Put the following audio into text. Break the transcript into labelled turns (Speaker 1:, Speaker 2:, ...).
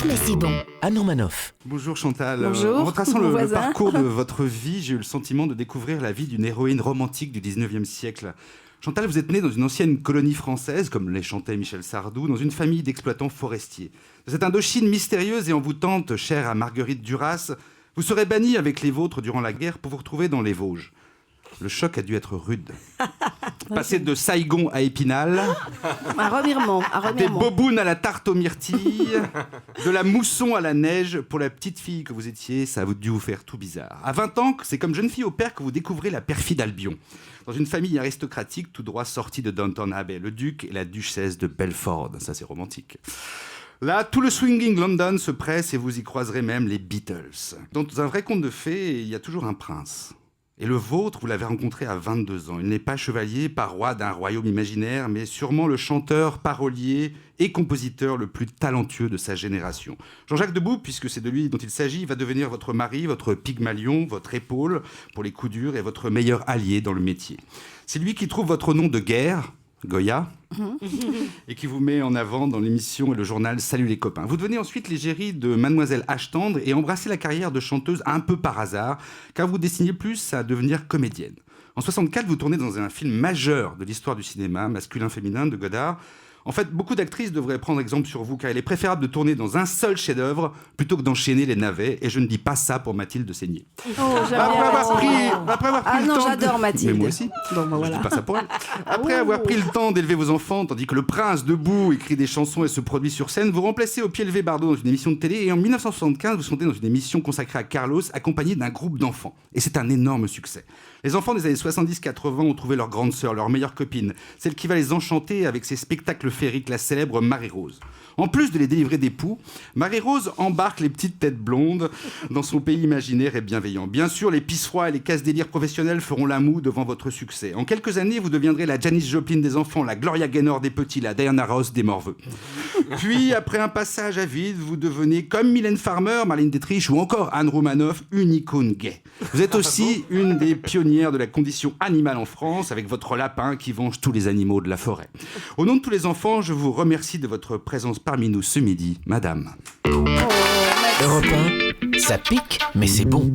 Speaker 1: mais c'est bon.
Speaker 2: Anne Romanoff.
Speaker 3: Bonjour Chantal.
Speaker 4: Bonjour,
Speaker 3: En retraçant
Speaker 4: mon
Speaker 3: le
Speaker 4: voisin.
Speaker 3: parcours de votre vie, j'ai eu le sentiment de découvrir la vie d'une héroïne romantique du 19e siècle. Chantal, vous êtes née dans une ancienne colonie française, comme les chantait Michel Sardou, dans une famille d'exploitants forestiers. De cette Indochine mystérieuse et envoûtante, chère à Marguerite Duras, vous serez bannie avec les vôtres durant la guerre pour vous retrouver dans les Vosges. Le choc a dû être rude. Passer de Saigon à Épinal,
Speaker 4: Un revirement.
Speaker 3: des bobounes à la tarte aux myrtilles, de la mousson à la neige. Pour la petite fille que vous étiez, ça a dû vous faire tout bizarre. À 20 ans, c'est comme jeune fille au père que vous découvrez la perfide Albion. Dans une famille aristocratique tout droit sortie de Downton Abbey, le duc et la duchesse de Belford. Ça, c'est romantique. Là, tout le swinging London se presse et vous y croiserez même les Beatles. Dans un vrai conte de fées, il y a toujours un prince. Et le vôtre, vous l'avez rencontré à 22 ans. Il n'est pas chevalier, pas roi d'un royaume imaginaire, mais sûrement le chanteur, parolier et compositeur le plus talentueux de sa génération. Jean-Jacques Debout, puisque c'est de lui dont il s'agit, va devenir votre mari, votre Pygmalion, votre épaule pour les coups durs et votre meilleur allié dans le métier. C'est lui qui trouve votre nom de guerre, Goya, et qui vous met en avant dans l'émission et le journal Salut les copains. Vous devenez ensuite l'égérie de Mademoiselle H. Tendre et embrassez la carrière de chanteuse un peu par hasard, car vous destinez plus à devenir comédienne. En 64, vous tournez dans un film majeur de l'histoire du cinéma, Masculin-Féminin de Godard. En fait, beaucoup d'actrices devraient prendre exemple sur vous, car il est préférable de tourner dans un seul chef-d'œuvre plutôt que d'enchaîner les navets, et je ne dis pas ça pour Mathilde Seigné.
Speaker 4: Oh, j'aime
Speaker 3: Après
Speaker 4: bien
Speaker 3: avoir pris
Speaker 4: Ah
Speaker 3: le
Speaker 4: non,
Speaker 3: temps
Speaker 4: j'adore Mathilde.
Speaker 3: Mais moi aussi.
Speaker 4: Bon, ben
Speaker 3: Je
Speaker 4: voilà.
Speaker 3: dis pas ça pour elle. Après avoir pris le temps d'élever vos enfants, tandis que le prince debout écrit des chansons et se produit sur scène, vous remplacez au pied levé Bardot dans une émission de télé et en 1975, vous montez dans une émission consacrée à Carlos, accompagné d'un groupe d'enfants. Et c'est un énorme succès. Les enfants des années 70-80 ont trouvé leur grande sœur, leur meilleure copine, celle qui va les enchanter avec ses spectacles féeriques, la célèbre Marie-Rose. En plus de les délivrer des poux, Marie-Rose embarque les petites têtes blondes dans son pays imaginaire et bienveillant. Bien sûr, les pisse-froids et les casse-délires professionnels feront la moue devant votre succès. En quelques années, vous deviendrez la Janis Joplin des enfants, la Gloria Gaynor des petits, la Diana Ross des morveux. Puis, après un passage à vide, vous devenez comme Mylène Farmer, Marlène Dietrich ou encore Anne Romanoff, une icône gay. Vous êtes aussi une des pionnières de la condition animale en France, avec votre lapin qui venge tous les animaux de la forêt. Au nom de tous les enfants, je vous remercie de votre présence parmi nous ce midi, madame.
Speaker 2: Europe 1, ça pique, mais c'est bon.